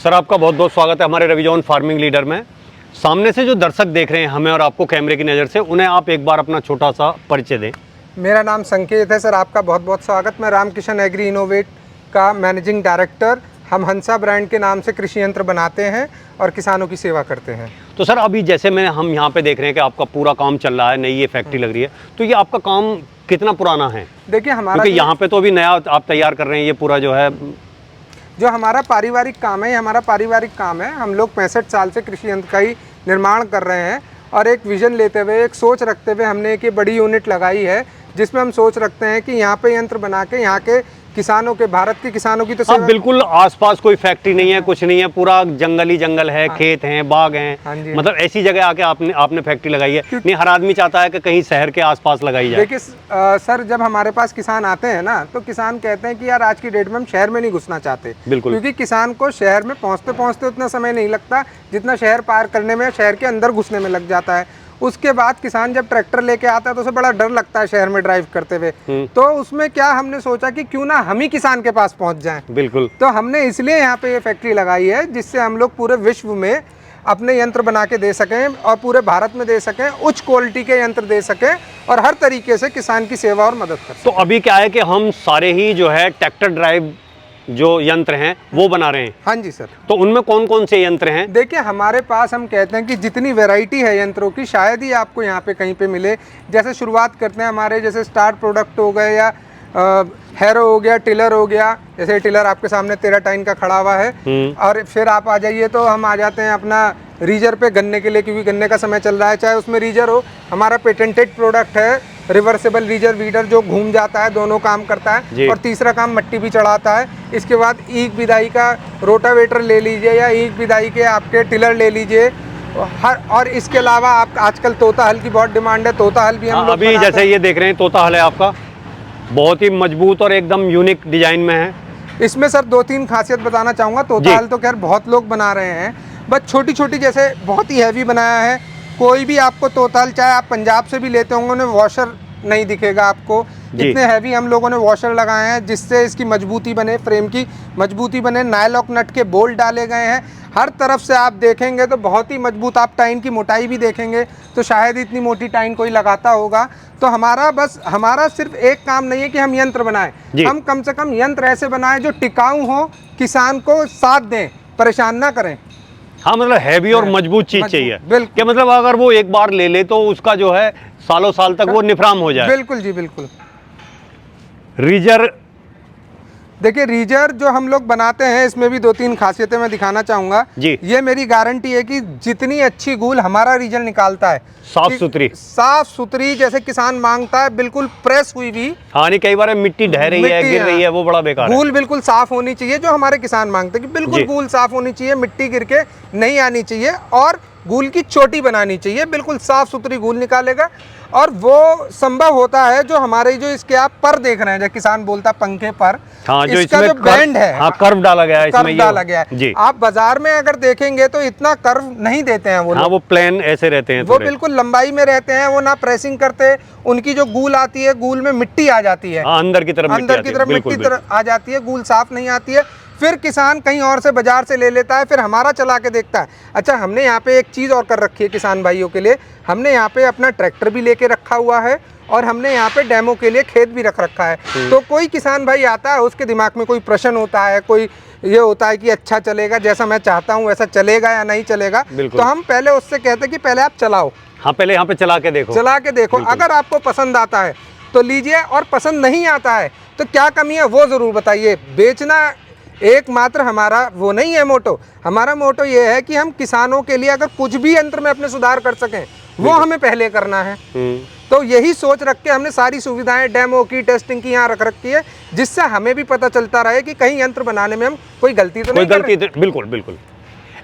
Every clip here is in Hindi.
सर आपका बहुत बहुत स्वागत है हमारे रविजोन फार्मिंग लीडर में। सामने से जो दर्शक देख रहे हैं हमें और आपको कैमरे की नज़र से, उन्हें आप एक बार अपना छोटा सा परिचय दें। मेरा नाम संकेत है सर, आपका बहुत बहुत स्वागत। मैं रामकिशन एग्री इनोवेट का मैनेजिंग डायरेक्टर। हम हंसा ब्रांड के नाम से कृषि यंत्र बनाते हैं और किसानों की सेवा करते हैं। तो सर अभी जैसे हम यहाँ पे देख रहे हैं कि आपका पूरा काम चल रहा है, नई ये फैक्ट्री लग रही है, तो ये आपका काम कितना पुराना है? देखिए हमारा, क्योंकि यहाँ पे तो अभी नया आप तैयार कर रहे हैं, ये पूरा जो हमारा पारिवारिक काम है, ये हमारा पारिवारिक काम है। हम लोग 65 साल से कृषि यंत्र का ही निर्माण कर रहे हैं और एक विजन लेते हुए, एक सोच रखते हुए हमने एक बड़ी यूनिट लगाई है जिसमें हम सोच रखते हैं कि यहाँ पे यंत्र बना के यहाँ के किसानों के, भारत के किसानों की तो हाँ, बिल्कुल आसपास कोई फैक्ट्री नहीं है, कुछ नहीं है, पूरा जंगल ही जंगल है, खेत हैं, बाग हैं। हाँ जी, मतलब ऐसी जगह आके आपने फैक्ट्री लगाई है। नहीं, हर आदमी चाहता है कि कहीं शहर के आसपास लगाई जाए। देखिए सर, जब हमारे पास किसान आते हैं ना, तो किसान कहते हैं कि यार आज की डेट में हम शहर में नहीं घुसना चाहते। बिल्कुल, क्योंकि किसान को शहर में पहुँचते पहुँचते उतना समय नहीं लगता जितना शहर पार करने में, शहर के अंदर घुसने में लग जाता है। उसके बाद किसान जब ट्रैक्टर लेके आता है तो उसे बड़ा डर लगता है शहर में ड्राइव करते हुए। तो उसमें क्या हमने सोचा कि क्यों ना हम ही किसान के पास पहुंच जाएं। बिल्कुल, तो हमने इसलिए यहाँ पे ये फैक्ट्री लगाई है जिससे हम लोग पूरे विश्व में अपने यंत्र बना के दे सकें और पूरे भारत में दे सकें, उच्च क्वालिटी के यंत्र दे सकें और हर तरीके से किसान की सेवा और मदद कर सकें। तो अभी क्या है कि हम सारे ही जो है ट्रैक्टर ड्राइव जो यंत्र हैं वो बना रहे हैं। हाँ जी सर। तो उनमें कौन कौन से यंत्र हैं? देखिए हमारे पास, हम कहते हैं कि जितनी वैरायटी है यंत्रों की शायद ही आपको यहाँ पे कहीं पे मिले। जैसे शुरुआत करते हैं हमारे, जैसे स्टार प्रोडक्ट हो गए या हैरो हो गया, टिलर हो गया। जैसे टिलर आपके सामने 13 टाइन का खड़ा हुआ है। और फिर आप आ जाइए तो हम आ जाते हैं अपना रीजर पे, गन्ने के लिए, क्योंकि गन्ने का समय चल रहा है, चाहे उसमें रीजर हो। हमारा पेटेंटेड प्रोडक्ट है रिवर्सेबल रीजर वीडर, जो घूम जाता है, दोनों काम करता है। और तीसरा काम मट्टी भी चढ़ाता है। इसके बाद ईख बिदाई का रोटावेटर ले लीजिए या ईख बिदाई के आपके टिलर ले लीजिए। और इसके अलावा आप आजकल तोता हल की बहुत डिमांड है, तोता हल भी हम लोग अभी जैसे ये देख रहे हैं तोता हल है आपका, बहुत ही मजबूत और एकदम यूनिक डिजाइन में है। इसमें सर 2-3 खासियत बताना चाहूँगा। तोता हल तो खैर बहुत लोग बना रहे हैं, बस छोटी छोटी, जैसे बहुत ही हैवी बनाया है। कोई भी आपको तोता हल, चाहे आप पंजाब से भी लेते होंगे, उन्हें वॉशर नहीं दिखेगा आपको। इतने हैवी हम लोगों ने वॉशर लगाए हैं जिससे इसकी मजबूती बने, फ्रेम की मजबूती बने। नायलॉक नट के बोल्ट डाले गए हैं। हर तरफ से आप देखेंगे तो बहुत ही मजबूत। आप टाइन की मोटाई भी देखेंगे तो शायद इतनी मोटी टाइन कोई लगाता होगा। तो हमारा सिर्फ एक काम नहीं है कि हम यंत्र बनाएं, हम कम से कम यंत्र ऐसे बनाएं जो टिकाऊ हो, किसान को साथ दें, परेशान ना करें। हाँ, मतलब हैवी और मजबूत चीज चाहिए। क्या मतलब अगर वो एक बार ले ले तो उसका जो है सालों साल तक वो निफराम हो जाए। बिल्कुल जी, बिल्कुल। रीजर, देखिए रीजर जो हम लोग बनाते हैं, इसमें भी 2-3 खासियतें मैं दिखाना चाहूंगा जी। ये मेरी गारंटी है कि जितनी अच्छी गूल हमारा रीजर निकालता है, साफ सुथरी, जैसे किसान मांगता है, बिल्कुल प्रेस हुई भी। हाँ, नहीं कई बार मिट्टी ढह रही है, गिर रही है, वो बड़ा बेकार है। गूल बिल्कुल साफ होनी चाहिए, जो हमारे किसान मांगते हैं कि बिल्कुल गूल साफ होनी चाहिए, मिट्टी गिर के नहीं आनी चाहिए और गूल की चोटी बनानी चाहिए। बिल्कुल साफ सुथरी गूल निकालेगा। और वो संभव होता है जो हमारे, जो इसके आप पर देख रहे हैं, जो किसान बोलता पंखे पर, हाँ, जो इसका जो बैंड है, हाँ, कर्व डाला गया है, कर्व डाला गया है। आप बाजार में अगर देखेंगे तो इतना कर्व नहीं देते हैं वो। हाँ, वो प्लेन ऐसे रहते हैं, वो बिल्कुल लंबाई में रहते हैं। वो ना प्रेसिंग करते, उनकी जो गूल आती है, गूल में मिट्टी आ जाती है, अंदर की तरफ मिट्टी आ जाती है, गूल साफ नहीं आती है। फिर किसान कहीं और से बाजार से ले लेता है, फिर हमारा चला के देखता है। अच्छा, हमने यहाँ पे एक चीज़ और कर रखी है किसान भाइयों के लिए। हमने यहाँ पे अपना ट्रैक्टर भी लेके रखा हुआ है और हमने यहाँ पे डेमो के लिए खेत भी रख रखा है। तो कोई किसान भाई आता है, उसके दिमाग में कोई प्रश्न होता है, कोई ये होता है कि अच्छा चलेगा, जैसा मैं चाहता हूँ वैसा चलेगा या नहीं चलेगा, तो हम पहले उससे कहते हैं कि पहले आप चलाओ। हाँ, पहले यहाँ पे चला के देखो। अगर आपको पसंद आता है तो लीजिए, और पसंद नहीं आता है तो क्या कमी है वो ज़रूर बताइए। बेचना एकमात्र हमारा वो नहीं है मोटो। हमारा मोटो ये है कि हम किसानों के लिए अगर कुछ भी यंत्र में अपने सुधार कर सकें, वो हमें पहले करना है। तो यही सोच रख के हमने सारी सुविधाएं डेमो की, टेस्टिंग की यहाँ रख रखी है, जिससे हमें भी पता चलता रहे कि कहीं यंत्र बनाने में हम कोई गलती तो नहीं कर रहे। बिल्कुल।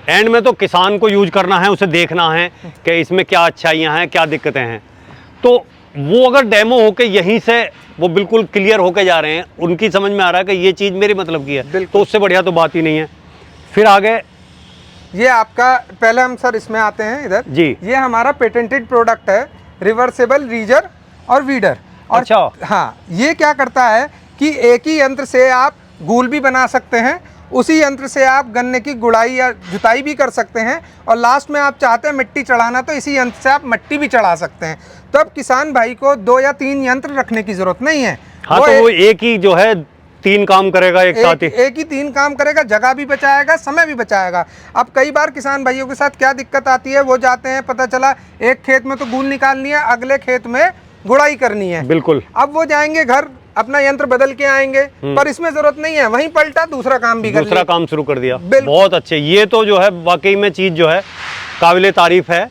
एंड में तो किसान को यूज करना है, उसे देखना है कि इसमें क्या अच्छाइयाँ हैं, क्या दिक्कतें हैं। तो वो अगर डेमो होके यहीं से वो बिल्कुल क्लियर होके जा रहे हैं, उनकी समझ में आ रहा है कि ये चीज़ मेरे मतलब की है, तो उससे बढ़िया तो बात ही नहीं है। फिर आगे ये आपका, पहले हम सर इसमें आते हैं इधर जी। ये हमारा पेटेंटेड प्रोडक्ट है, रिवर्सेबल रीजर और वीडर। और अच्छा, हाँ, ये क्या करता है कि एक ही यंत्र से आप गूल भी बना सकते हैं उसी यंत्र से आप गन्ने की गुड़ाई या जुताई भी कर सकते हैं, और लास्ट में आप चाहते हैं मिट्टी चढ़ाना तो इसी यंत्र से आप मिट्टी भी चढ़ा सकते हैं। तो अब किसान भाई को 2 या 3 यंत्र रखने की जरूरत नहीं है। हाँ, तो वो एक ही जो है 3 काम करेगा एक साथ ही। एक ही 3 काम करेगा, जगह भी बचाएगा, समय भी बचाएगा। अब कई बार किसान भाइयों के साथ क्या दिक्कत आती है, वो जाते हैं, पता चला एक खेत में तो गूल निकालनी है, अगले खेत में गुड़ाई करनी है। बिल्कुल। अब वो जाएंगे घर, अपना यंत्र बदल के आएंगे, पर इसमें जरूरत नहीं है, वहीं पलटा दूसरा काम भी कर दूसरा काम शुरू कर दिया। बिल्कुल। बहुत अच्छे, ये तो जो है वाकई में चीज जो है काबिले तारीफ है।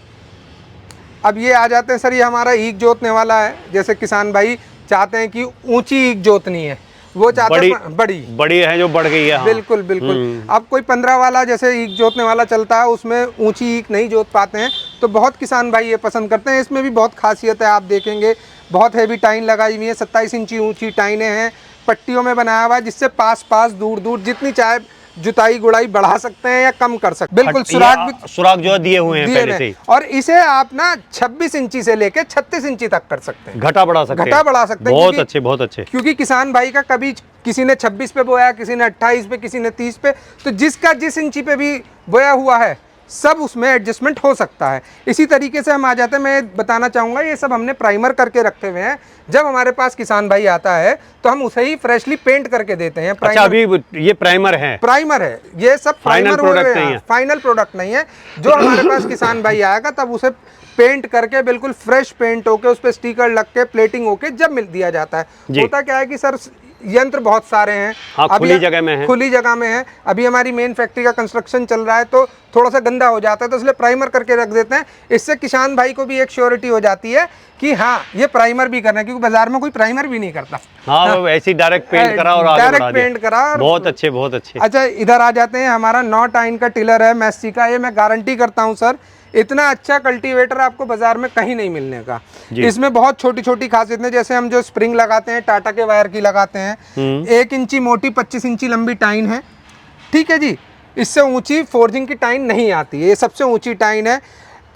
अब ये आ जाते हैं सर, ये हमारा ईख जोतने वाला है। जैसे किसान भाई चाहते हैं कि ऊंची ईख जोतनी है, वो चाहते हैं बड़ी है जो बढ़ गई है। हाँ। बिल्कुल बिल्कुल। अब कोई 15 वाला जैसे ईख जोतने वाला चलता है, उसमें ऊंची ईख नहीं जोत पाते हैं, तो बहुत किसान भाई ये पसंद करते हैं। इसमें भी बहुत खासियत है, आप देखेंगे बहुत हैवी टाइन लगाई हुई है, 27 इंची ऊंची टाइनें हैं, पट्टियों में बनाया हुआ है, जिससे पास पास दूर दूर जितनी चाहे जुताई गुड़ाई बढ़ा सकते हैं या कम कर सकते हैं। बिल्कुल, सुराग जो है दिए हुए हैं पहले से ही। और इसे आप ना 26 इंची से लेके 36 इंची तक कर सकते हैं, घटा बढ़ा सकते हैं। बहुत अच्छे, बहुत अच्छे। क्योंकि किसान भाई का कभी किसी ने 26 पे बोया, किसी ने 28 पे, किसी ने 30 पे, तो जिसका जिस इंची पे भी बोया हुआ है सब उसमें एडजस्टमेंट हो सकता है। इसी तरीके से हम आ जाते हैं, मैं बताना चाहूँगा ये सब हमने प्राइमर करके रखे हुए हैं। जब हमारे पास किसान भाई आता है तो हम उसे ही फ्रेशली पेंट करके देते हैं। अच्छा, अभी ये प्राइमर है? प्राइमर है, ये सब फाइनल प्रोडक्ट नहीं है। फाइनल प्रोडक्ट नहीं है। जो हमारे पास किसान भाई आएगा तब उसे पेंट करके बिल्कुल फ्रेश पेंट होके उस पर स्टिकर लग के प्लेटिंग होके जब मिल दिया जाता है। होता क्या है कि सर यंत्र बहुत सारे हैं। हाँ, खुली जगह में है। खुली जगह में है। अभी हमारी मेन फैक्ट्री का कंस्ट्रक्शन चल रहा है तो थोड़ा सा गंदा हो जाता है, तो इसलिए प्राइमर करके रख देते हैं। इससे किसान भाई को भी एक श्योरिटी हो जाती है कि हाँ ये प्राइमर भी करना है, क्योंकि बाजार में कोई प्राइमर भी नहीं करता। हाँ, वो ऐसे ही डायरेक्ट पेंट करा और डायरेक्ट पेंट करा। बहुत अच्छे, बहुत अच्छे। अच्छा, इधर आ जाते हैं। हमारा 9 टाइन का टिलर है मैसी का। ये मैं गारंटी करता हूँ सर, इतना अच्छा कल्टीवेटर आपको बाजार में कहीं नहीं मिलने का। इसमें बहुत छोटी छोटी खासियत है। जैसे हम जो स्प्रिंग लगाते हैं टाटा के वायर की लगाते हैं, 1 इंची मोटी 25 इंची लंबी टाइन है, ठीक है जी। इससे ऊंची फोर्जिंग की टाइन नहीं आती है, ये सबसे ऊंची टाइन है।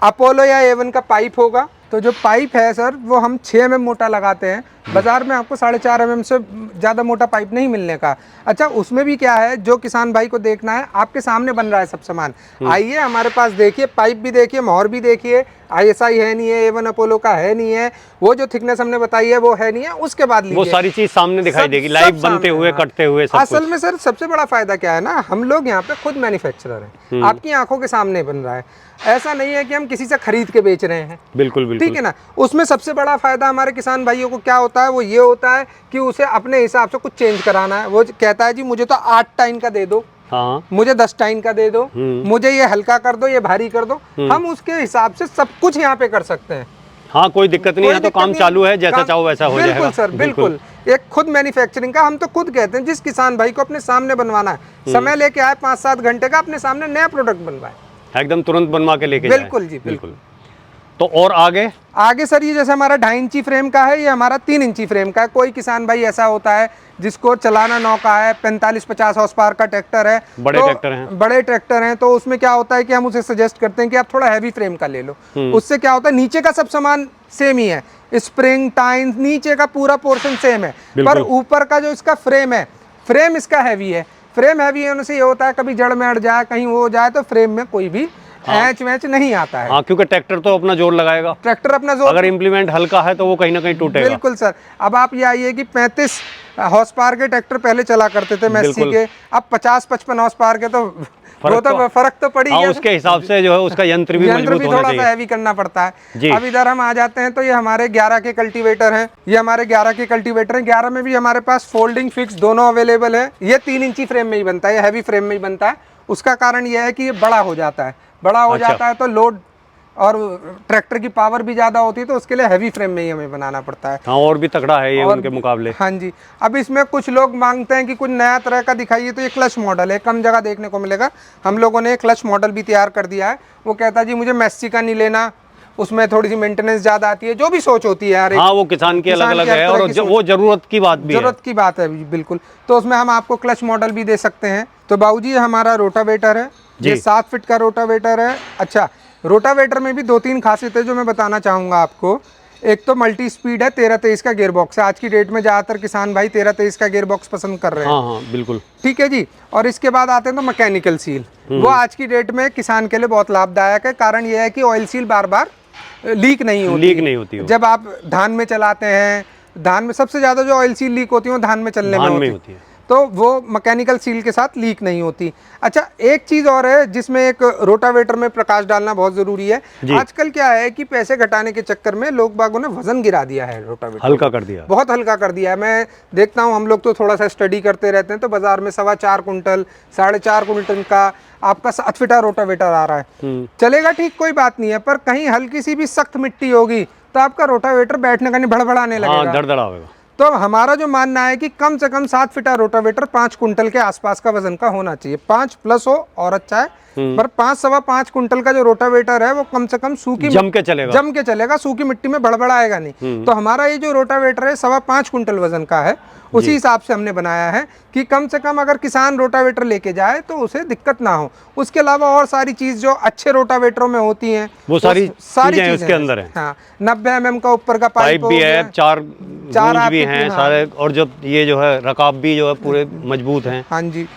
अपोलो या A1 का पाइप होगा। तो जो पाइप है सर वो हम 6 mm मोटा लगाते हैं। बाजार में आपको 4.5 mm से ज़्यादा मोटा पाइप नहीं मिलने का। अच्छा, उसमें भी क्या है, जो किसान भाई को देखना है, आपके सामने बन रहा है सब सामान। आइए हमारे पास देखिए, पाइप भी देखिए, मोहर भी देखिए। ISI है नहीं है, A1 अपोलो का है नहीं है, वो जो थिकनेस हमने बताई है वो है नहीं है। उसके बाद लीजिए, वो सारी चीज सामने दिखाई देगी, लाइव बनते हुए, कटते हुए सब असल में सर सबसे बड़ा फायदा क्या है ना, हम लोग यहाँ पे खुद मैन्युफैक्चरर हैं, आपकी आंखों के सामने बन रहा है। ऐसा नहीं है कि हम किसी से खरीद के बेच रहे हैं। बिल्कुल बिल्कुल, ठीक है ना। उसमें सबसे बड़ा फायदा हमारे किसान भाइयों को क्या होता है, वो ये होता है कि उसे अपने हिसाब से कुछ चेंज कराना है। वो कहता है जी मुझे तो 8 टाइन का दे दो, हाँ, मुझे 10 टाइन का दे दो, मुझे ये हल्का कर दो, ये भारी कर दो। हम उसके हिसाब से सब कुछ यहाँ पे कर सकते हैं। हाँ, कोई दिक्कत नहीं है। तो काम चालू है, जैसा चाहो वैसा हो जाएगा। बिल्कुल सर, बिल्कुल। एक खुद मैन्युफैक्चरिंग का हम तो खुद कहते हैं, जिस किसान भाई को अपने सामने बनवाना है, समय लेके आए 5-7 घंटे का, अपने सामने नया प्रोडक्ट बनवाए, एकदम तुरंत बनवा के लेके बिल्कुल जी, बिल्कुल। तो और आगे सर ये जैसे हमारा 2.5 इंची फ्रेम का है, ये हमारा 3 इंची फ्रेम का है। कोई किसान भाई ऐसा होता है जिसको चलाना नौका है, 45-50 हॉर्स पावर का ट्रैक्टर है, बड़े ट्रैक्टर हैं, तो उसमें क्या होता है कि हम उसे सजेस्ट करते हैं कि आप थोड़ा हैवी फ्रेम का ले लो। उससे क्या होता है, नीचे का सब सामान सेम ही है, स्प्रिंग टाइन नीचे का पूरा पोर्शन सेम है, पर ऊपर का जो इसका फ्रेम है, फ्रेम इसका हैवी है। फ्रेम हैवी होने से ये होता है कभी जड़ में अड़ जाए, कहीं वो हो जाए, तो फ्रेम में कोई भी ऐच वैच नहीं आता है। हाँ, क्योंकि ट्रैक्टर तो अपना जोर लगाएगा, ट्रैक्टर अपना जोर, अगर इम्प्लीमेंट हल्का है तो वो कहीं ना कहीं टूटेगा। बिल्कुल सर। अब आप ये आइए कि 35 हॉर्स पावर के ट्रैक्टर पहले चला करते थे मैसी के, अब 50-55 हॉर्स पावर के, तो फर्क तो पड़ी है। उसके हिसाब से जो है उसका यंत्र भी मजबूत होना चाहिए, थोड़ा सा हैवी करना पड़ता है। अब इधर हम आ जाते हैं, तो ये हमारे 11 के कल्टीवेटर हैं। ये हमारे 11 के कल्टीवेटर हैं। 11 में भी हमारे पास फोल्डिंग फिक्स दोनों अवेलेबल है। ये 3 इंची फ्रेम में ही बनता है, ये हैवी फ्रेम में ही बनता है। उसका कारण यह है कि ये बड़ा हो जाता है, जाता है तो लोड और ट्रैक्टर की पावर भी ज़्यादा होती है, तो उसके लिए हैवी फ्रेम में ही हमें बनाना पड़ता है। हाँ, और भी तगड़ा है ये उनके मुकाबले। हाँ जी। अब इसमें कुछ लोग मांगते हैं कि कुछ नया तरह का दिखाइए, तो ये क्लच मॉडल है, कम जगह देखने को मिलेगा। हम लोगों ने क्लच मॉडल भी तैयार कर दिया है। वो कहता है जी मुझे मैसी का नहीं लेना, उसमें थोड़ी सी मेंटेनेंस ज़्यादा आती है, जो भी सोच होती है यार। हाँ, वो किसान की अलग अलग है, और वो ज़रूरत की बात भी है। ज़रूरत की बात है, बिल्कुल। तो उसमें हम आपको क्लच मॉडल भी दे सकते हैं। तो बाबूजी हमारा रोटावेटर है, ये 7 फीट का रोटावेटर है। अच्छा, रोटावेटर में भी 2-3 खासियत है जो मैं बताना चाहूँगा आपको। एक तो मल्टी स्पीड है, 13-23 का गियर बॉक्स है। आज की डेट में ज़्यादातर किसान भाई 13-23 का गियर बॉक्स पसंद कर रहे हैं। हाँ हाँ बिल्कुल। ठीक है जी। और इसके बाद आते हैं तो मैकेनिकल सील, वो आज की डेट में किसान के लिए बहुत लाभदायक है। कारण ये है कि ऑयल सील बार बार लीक नहीं होती वो। जब आप धान में चलाते हैं, धान में सबसे ज़्यादा जो ऑयल सील लीक होती है वो धान में चलने में होती है, तो वो मैकेनिकल सील के साथ लीक नहीं होती। अच्छा, एक चीज़ और है जिसमें एक रोटावेटर में प्रकाश डालना बहुत ज़रूरी है। आजकल क्या है कि पैसे घटाने के चक्कर में लोग बागों ने वजन गिरा दिया है, रोटावेटर हल्का कर दिया, बहुत हल्का कर दिया है। मैं देखता हूँ, हम लोग तो थोड़ा सा स्टडी करते रहते हैं, तो बाजार में 4.25 कुंटल 4.5 कुंटल का आपका 7 फीटा रोटावेटर आ रहा है। चलेगा ठीक, कोई बात नहीं है, पर कहीं हल्की सी भी सख्त मिट्टी होगी तो आपका रोटावेटर बैठने का नहीं भड़बड़ाने लगेगा, धड़धड़ाएगा। तो हमारा जो मानना है कि कम से कम 7 फीटा रोटावेटर 5 कुंटल के आसपास का वजन का होना चाहिए। 5 प्लस हो और अच्छा है, पर 5-5.25 कुंटल का जो रोटावेटर है वो कम से कम सूखी जम के चलेगा, सूखी मिट्टी में भड़बड़ाएगा नहीं। तो हमारा ये जो रोटावेटर है 5.25 कुंटल वजन का है, उसी हिसाब से हमने बनाया है कि कम से कम अगर किसान रोटावेटर लेके जाए तो उसे दिक्कत ना हो। उसके अलावा और सारी चीज जो अच्छे रोटावेटरों में होती हैं वो सारी चीजें उसके अंदर है। हाँ, 90 mm का ऊपर का पाइप भी है, चार भी हैं सारे, और जो ये जो है रकाब भी जो है पूरे मजबूत हैं। हाँ जी।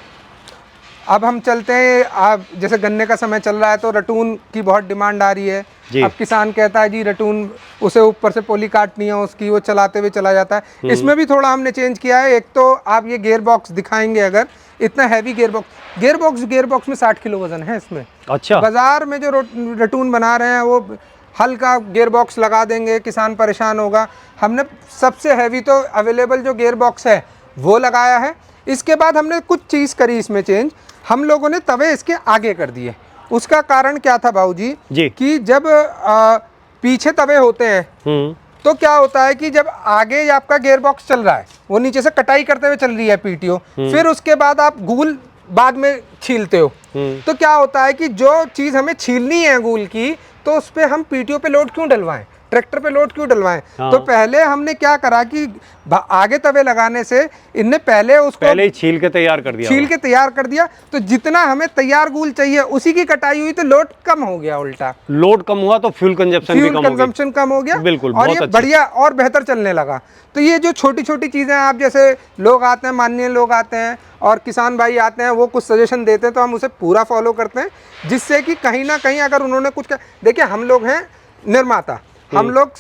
अब हम चलते हैं, आप जैसे गन्ने का समय चल रहा है तो रटून की बहुत डिमांड आ रही है। अब किसान कहता है जी रटून, उसे ऊपर से पोली काटनी है उसकी, वो चलाते हुए चला जाता है। इसमें भी थोड़ा हमने चेंज किया है। एक तो आप ये गियर बॉक्स दिखाएंगे, अगर इतना हैवी गियर बॉक्स में 60 किलो वजन है इसमें। अच्छा, बाजार में जो रटून बना रहे हैं वो हल्का गियर बॉक्स लगा देंगे, किसान परेशान होगा। हमने सबसे हैवी तो अवेलेबल जो गियर बॉक्स है वो लगाया है। इसके बाद हमने कुछ चीज़ करी इसमें चेंज, हम लोगों ने तवे इसके आगे कर दिए। उसका कारण क्या था बाबूजी जी, कि जब पीछे तवे होते हैं तो क्या होता है कि जब आगे आपका गियर बॉक्स चल रहा है, वो नीचे से कटाई करते हुए चल रही है पीटीओ, फिर उसके बाद आप गूल बाद में छीलते हो, तो क्या होता है कि जो चीज़ हमें छीलनी है गूल की, तो उस पर हम पीटीओ पे लोड क्यों डलवाएं, ट्रैक्टर पे लोड क्यों डलवाएं। तो पहले हमने क्या करा कि आगे तवे लगाने से इनने पहले ही छील के तैयार कर दिया, तो जितना हमें तैयार गूल चाहिए उसी की कटाई हुई, तो लोड कम हो गया, उल्टा लोड कम हुआ तो फ्यूल कंजप्शन कम हो गया। बिल्कुल, और ये बढ़िया और बेहतर चलने लगा। तो ये जो छोटी छोटी चीज़ें, आप जैसे लोग आते हैं, माननीय लोग आते हैं और किसान भाई आते हैं, वो कुछ सजेशन देते हैं तो हम उसे पूरा फॉलो करते हैं, जिससे कि कहीं ना कहीं अगर उन्होंने कुछ देखिए, हम लोग हैं निर्माता, हम लोग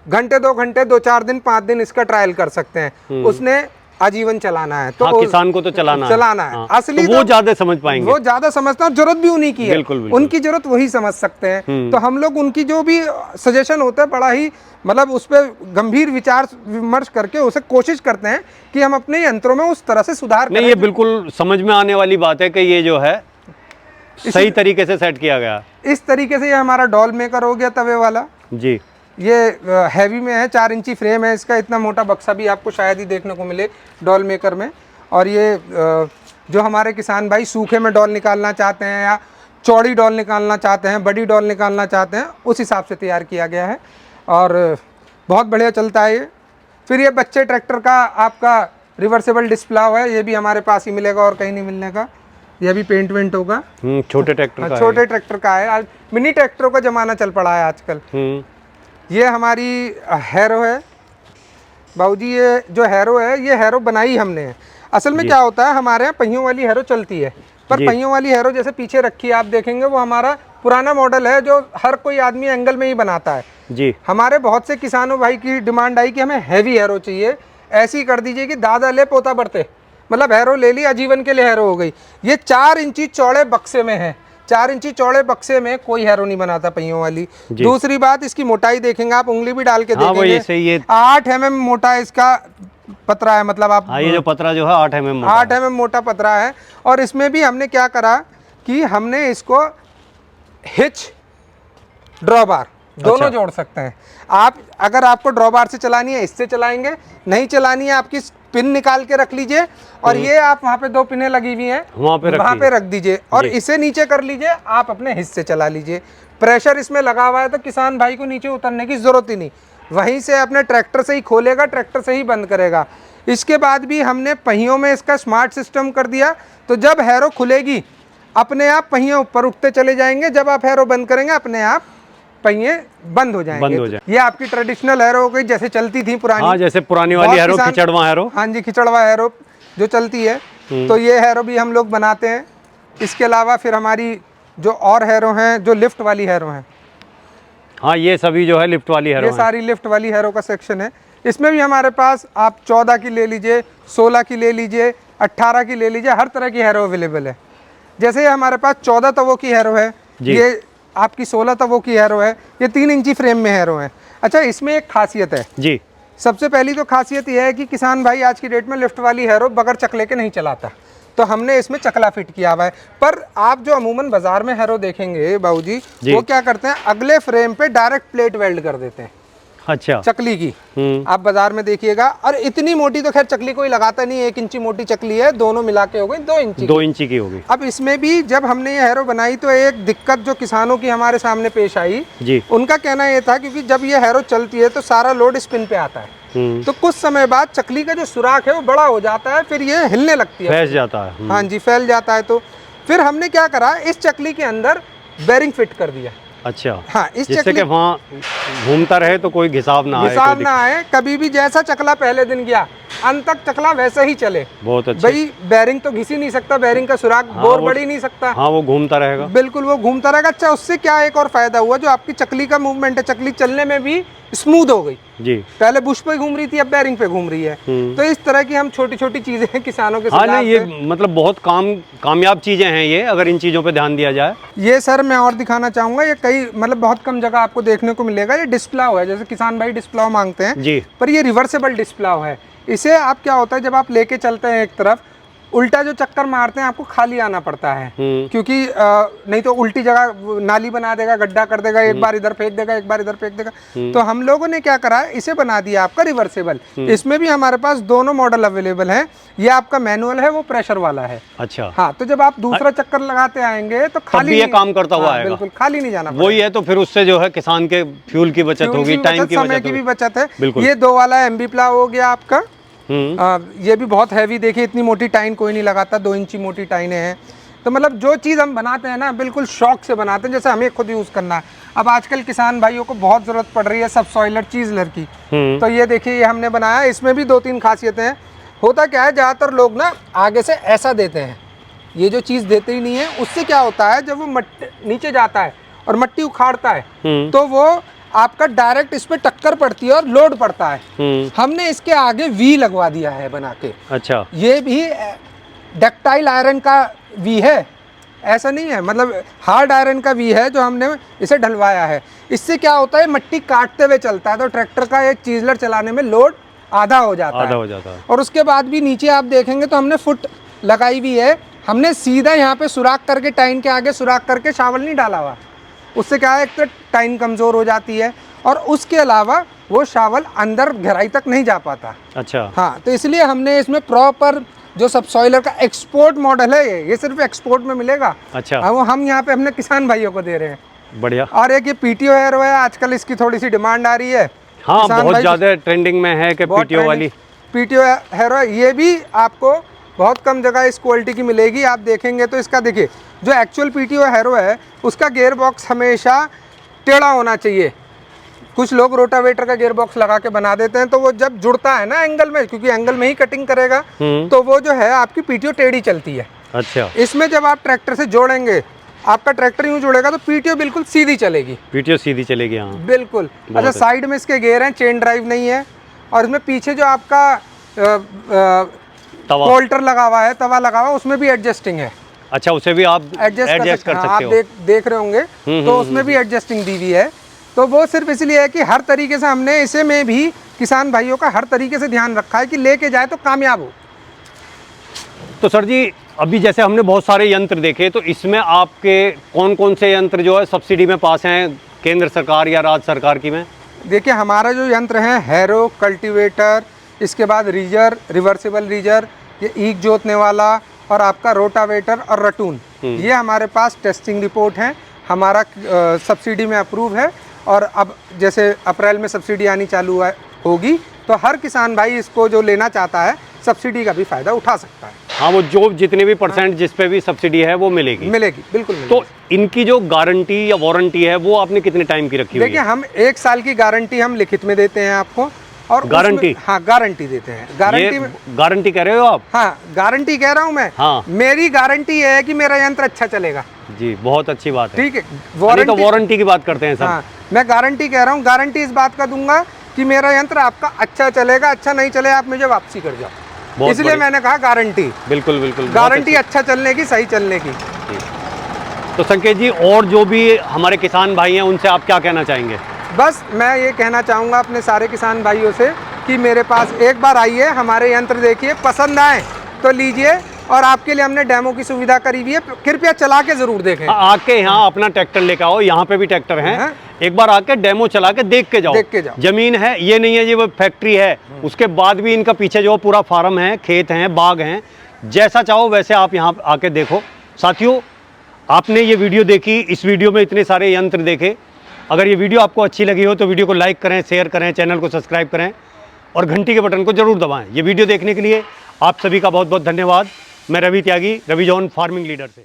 घंटे 2 घंटे 2-4 दिन 5 दिन इसका ट्रायल कर सकते हैं, उसने आजीवन चलाना है तो किसान को तो चलाना है। असली तो वो ज्यादा समझ पाएंगे, वो ज्यादा समझता है, जरूरत भी उन्हीं की है। बिल्कुल। उनकी जरूरत वही समझ सकते हैं। तो हम लोग उनकी जो भी सजेशन होता है बड़ा ही मतलब उस पर गंभीर विचार विमर्श करके उसे कोशिश करते हैं कि हम अपने यंत्रों में उस तरह से सुधार करें। ये बिल्कुल समझ में आने वाली बात है कि ये जो है सही तरीके से सेट किया गया। इस तरीके से ये हमारा डॉल मेकर हो गया तवे वाला जी। ये हैवी में है, 4 इंची फ्रेम है इसका, इतना मोटा बक्सा भी आपको शायद ही देखने को मिले डॉल मेकर में। और ये जो हमारे किसान भाई सूखे में डॉल निकालना चाहते हैं या चौड़ी डॉल निकालना चाहते हैं, बड़ी डॉल निकालना चाहते हैं, उस हिसाब से तैयार किया गया है और बहुत बढ़िया चलता है ये। फिर ये बच्चे ट्रैक्टर का आपका रिवर्सेबल डिस्प्ले है, ये भी हमारे पास ही मिलेगा और कहीं नहीं मिलने का। ये भी पेंट वेंट होगा। छोटे ट्रैक्टर का है। आज मिनी ट्रैक्टरों का जमाना चल पड़ा है आजकल। ये हमारी हैरो है बाबूजी, ये जो हैरो है ये हैरो बनाई हमने है। असल में क्या होता है, हमारे यहाँ पहियों वाली हैरो चलती है, पर पहियों वाली हैरो जैसे पीछे रखी है आप देखेंगे, वो हमारा पुराना मॉडल है जो हर कोई आदमी एंगल में ही बनाता है जी। हमारे बहुत से किसानों भाई की डिमांड आई कि हमें हैवी हैरो चाहिए, ऐसी कर दीजिए कि दादा ले पोता बढ़ते, मतलब हैरो ले ली, आजीवन के लिए हैरो हो गई। ये 4 इंची चौड़े बक्से में है, 4 इंची चौड़े बक्से में कोई हैरो नहीं बनाता पहियों वाली। दूसरी बात, इसकी मोटाई देखेंगे आप, उंगली भी डाल के देखेंगे, 8 mm मोटा इसका पतरा है, मतलब आप ये जो पतरा जो है 8 mm मोटा पतरा है। और इसमें भी हमने क्या करा कि हमने इसको हिच ड्रॉबार दोनों जोड़ सकते हैं आप। अगर आपको ड्रॉबार से चलानी है इससे चलाएंगे, नहीं चलानी है आपकी पिन निकाल के रख लीजिए, और ये आप वहाँ पे 2 पिनें लगी हुई हैं वहाँ पे रख दीजिए और इसे नीचे कर लीजिए, आप अपने हिस्से चला लीजिए। प्रेशर इसमें लगा हुआ है तो किसान भाई को नीचे उतरने की जरूरत ही नहीं, वहीं से अपने ट्रैक्टर से ही खोलेगा, ट्रैक्टर से ही बंद करेगा। इसके बाद भी हमने पहियों में इसका स्मार्ट सिस्टम कर दिया, तो जब हैरो खुलेगी अपने आप पहियों ऊपर उठते चले जाएंगे, जब आप हैरो बंद करेंगे अपने आप पहिए बंद हो जाएंगे। बंद हो जाए। ये आपकी ट्रेडिशनल हैरो हो गई, जैसे चलती थी पुरानी। हाँ, जैसे पुरानी वाली बहुत हैरो, किसान- खिचड़वा हैरो। हाँ जी, खिचड़वा हैरो जो चलती है, तो ये हैरो भी हम लोग बनाते हैं। इसके अलावा फिर हमारी जो और हैरो हैं, जो लिफ्ट वाली हैरो हैं, हाँ, ये सभी जो है लिफ्ट वाली हैरो ये हैं। सारी लिफ्ट वाली हैरो का सेक्शन है। इसमें भी हमारे पास आप 14 की ले लीजिए, 16 की ले लीजिए, 18 की ले लीजिए, हर तरह की हैरो अवेलेबल है। जैसे ये हमारे पास 14 तवों की हैरो है, जी। ये आपकी 16 तवों की हैरो है, ये 3 इंची फ्रेम में हैरो है। अच्छा, इसमें एक खासियत है। जी। सबसे पहली तो खासियत यह है कि किसान भाई आज की डेट में लिफ्ट वाली हैरो बगैर चकले के नहीं चलाता, तो हमने इसमें चकला फिट किया हुआ है। पर आप जो अमूमन बाजार में हैरो देखेंगे बाबूजी, वो क्या करते हैं, अगले फ्रेम पे डायरेक्ट प्लेट वेल्ड कर देते हैं अच्छा। चकली की। आप बाजार में देखिएगा, और इतनी मोटी तो खैर चकली कोई लगाता नहीं, 1 इंची मोटी चकली है, दोनों मिला के हो गई 2 इंची। 2 इंची की होगी। अब इसमें भी जब हमने ये हैरो बनाई तो एक दिक्कत जो किसानों की हमारे सामने पेश आई, जी। उनका कहना ये था क्योंकि जब ये हैरो चलती है तो सारा लोड स्पिन पे आता है, तो कुछ समय बाद चकली का जो सुराख है वो बड़ा हो जाता है, फिर ये हिलने लगती है, फैल जाता है। हाँ जी, फैल जाता है। तो फिर हमने क्या करा, इस चकली के अंदर बेरिंग फिट कर दिया। अच्छा। हाँ, इस जिससे चकली कि वहाँ घूमता रहे तो कोई घिसाव ना आए, हिसाब कोई ना आए, कभी भी जैसा चकला पहले दिन गया अंत तक चकला वैसे ही चले। बहुत अच्छा। भाई बैरिंग तो घिस ही नहीं सकता, बैरिंग का सुराख बोर बढ़ ही नहीं सकता। हाँ, वो घूमता रहेगा। बिल्कुल, वो घूमता रहेगा। अच्छा, उससे क्या एक और फायदा हुआ, जो आपकी चकली का मूवमेंट है, चकली चलने में भी स्मूथ हो गई। जी। पहले बुश पे घूम रही थी, अब बैरिंग पे घूम रही है। तो इस तरह की हम छोटी छोटी चीजें किसानों के हाँ, सुझाव नहीं, ये से- मतलब बहुत कामयाब चीज़ें हैं ये, अगर इन चीज़ों पे ध्यान दिया जाए। ये सर मैं और दिखाना चाहूंगा, ये कई मतलब बहुत कम जगह आपको देखने को मिलेगा। ये डिस्प्लाव है, जैसे किसान भाई डिस्प्लाव मांगते हैं, जी। पर ये रिवर्सेबल डिस्प्लाव है। इसे आप क्या होता है, जब आप लेके चलते हैं एक तरफ, उल्टा जो चक्कर मारते हैं आपको खाली आना पड़ता है, क्योंकि नहीं तो उल्टी जगह नाली बना देगा, गड्ढा कर देगा, एक बार इधर फेंक देगा, एक बार इधर फेंक देगा। तो हम लोगों ने क्या करा, इसे बना दिया आपका रिवर्सेबल। इसमें भी हमारे पास दोनों मॉडल अवेलेबल हैं। ये आपका मैनुअल है, वो प्रेशर वाला है। अच्छा। हाँ, तो जब आप दूसरा चक्कर लगाते आएंगे तो खाली भी ये नहीं- काम करता हुआ हाँ, आएगा। बिल्कुल खाली नहीं जाना वही है, तो फिर उससे जो है किसान के फ्यूल की बचत फ्यूल होगी, की टाइम बचत, की समय बचत की भी होगी। बचत है। बिल्कुल। ये 2 वाला एमबी प्लाव हो गया आपका। ये भी बहुत हैवी, देखिए इतनी मोटी टाइन कोई नहीं लगाता, 2 इंची मोटी टाइनें हैं। तो मतलब जो चीज़ हम बनाते हैं ना, बिल्कुल शौक से बनाते हैं, जैसे हमें खुद यूज़ करना है। अब आजकल किसान भाइयों को बहुत ज़रूरत पड़ रही है सब सॉइलर चीज़लर की, तो ये देखिए ये हमने बनाया। इसमें भी 2-3 खासियतें हैं। होता क्या है, ज़्यादातर लोग ना आगे से ऐसा देते हैं, ये जो चीज़ देते ही नहीं है। उससे क्या होता है, जब वो नीचे जाता है और मिट्टी उखाड़ता है, तो वो आपका डायरेक्ट इस पे टक्कर पड़ती है और लोड पड़ता है। हमने इसके आगे वी लगवा दिया है बना के। अच्छा। ये भी डक्टाइल आयरन का वी है, ऐसा नहीं है, मतलब हार्ड आयरन का वी है जो हमने इसे ढलवाया है। इससे क्या होता है, मिट्टी काटते हुए चलता है, तो ट्रैक्टर का एक चीजलर चलाने में लोड आधा हो जाता है। और उसके बाद भी नीचे आप देखेंगे तो हमने फुट लगाई हुई है। हमने सीधा यहाँ पे सुराख करके, टाइन के आगे सुराख करके शावल नहीं डाला हुआ। उससे क्या है, एक तो टाइन कमज़ोर हो जाती है, और उसके अलावा वो शावल अंदर गहराई तक नहीं जा पाता। अच्छा। हाँ, तो इसलिए हमने इसमें प्रॉपर जो सबसॉइलर का एक्सपोर्ट मॉडल है, ये सिर्फ एक्सपोर्ट में मिलेगा। अच्छा। वो हम यहाँ पे अपने किसान भाइयों को दे रहे हैं। बढ़िया। और एक ये पीटीओ हैरो है, आजकल इसकी थोड़ी सी डिमांड आ रही है। हाँ, बहुत ज़्यादा ट्रेंडिंग में है कि पीटीओ वाली। पीटीओ हैरो, ये भी आपको बहुत कम जगह इस क्वालिटी की मिलेगी। आप देखेंगे तो इसका, देखिए जो एक्चुअल पीटीओ हैरो है उसका गियर बॉक्स हमेशा टेढ़ा होना चाहिए। कुछ लोग रोटावेटर का गियर बॉक्स लगा के बना देते हैं, तो वो जब जुड़ता है ना एंगल में, क्योंकि एंगल में ही कटिंग करेगा, तो वो जो है आपकी पीटीओ टेढ़ी चलती है। अच्छा। इसमें जब आप ट्रैक्टर से जोड़ेंगे, आपका ट्रैक्टर यूँ जुड़ेगा तो पीटीओ बिल्कुल सीधी चलेगी। पीटीओ सीधी चलेगी, हाँ बिल्कुल। अच्छा, साइड में इसके गियर हैं, चेन ड्राइव नहीं है, और इसमें पीछे जो आपका होल्डर लगा हुआ है, तवा लगा हुआ है, उसमें भी एडजस्टिंग है। अच्छा, उसे भी आप एडजस्ट कर सकते हो। आप देख रहे होंगे, तो उसमें भी एडजस्टिंग दी हुई है। तो वो सिर्फ इसलिए है कि हर तरीके से हमने इसे में भी किसान भाइयों का हर तरीके से ध्यान रखा है कि लेके जाए तो कामयाब हो। तो सर जी, अभी जैसे हमने बहुत सारे यंत्र देखे, तो इसमें आपके कौन कौन से यंत्र जो है सब्सिडी में पास हैं, केंद्र सरकार या राज्य सरकार की में? देखिए, हमारा जो यंत्र है, हैरो, कल्टीवेटर, इसके बाद रीजर, रिवर्सिबल रीजर, ये ईख जोतने वाला, और आपका रोटावेटर और रटून, ये हमारे पास टेस्टिंग रिपोर्ट है, हमारा सब्सिडी में अप्रूव है। और अब जैसे अप्रैल में सब्सिडी आनी चालू होगी, तो हर किसान भाई इसको जो लेना चाहता है सब्सिडी का भी फ़ायदा उठा सकता है। हाँ, वो जो जितने भी परसेंट जिस पे भी सब्सिडी है वो मिलेगी। बिल्कुल मिलेगी। तो इनकी जो गारंटी या वारंटी है वो आपने कितने टाइम की रखी हुई देखिए है? हम 1 साल की गारंटी हम लिखित में देते हैं आपको, और गारंटी? हाँ गारंटी देते हैं। गारंटी में गारंटी कह रहे हो आप? हाँ गारंटी कह रहा हूँ मैं। हाँ। मेरी गारंटी है कि मेरा यंत्र अच्छा चलेगा। जी, बहुत अच्छी बात है। ठीक है, नहीं तो वारंटी की बात करते हैं सब। हाँ, मैं गारंटी कह रहा हूँ। गारंटी इस बात का दूंगा कि मेरा यंत्र आपका अच्छा चलेगा, अच्छा नहीं चले आप मुझे वापसी कर जाओ, इसलिए मैंने कहा गारंटी। बिल्कुल बिल्कुल, गारंटी अच्छा चलने की, सही चलने की। तो संकेत जी, और जो भी हमारे किसान भाई हैं उनसे आप क्या कहना चाहेंगे? बस मैं ये कहना चाहूँगा अपने सारे किसान भाइयों से कि मेरे पास एक बार आइए, हमारे यंत्र देखिए, पसंद आए तो लीजिए, और आपके लिए हमने डेमो की सुविधा करी हुई है, कृपया चला के जरूर देखें। आके यहाँ अपना ट्रैक्टर लेकर आओ, यहाँ पे भी ट्रैक्टर हैं, एक बार आके डेमो चला के देख के जाओ। जमीन है, ये नहीं है ये वो फैक्ट्री है, उसके बाद भी इनका पीछे जो पूरा फार्म है, खेत हैं, बाग हैं, जैसा चाहो वैसे आप यहाँ आके देखो। साथियों, आपने ये वीडियो देखी, इस वीडियो में इतने सारे यंत्र देखे। अगर ये वीडियो आपको अच्छी लगी हो तो वीडियो को लाइक करें, शेयर करें, चैनल को सब्सक्राइब करें और घंटी के बटन को जरूर दबाएं। ये वीडियो देखने के लिए आप सभी का बहुत बहुत धन्यवाद। मैं रवि त्यागी, रवि जॉन फार्मिंग लीडर से।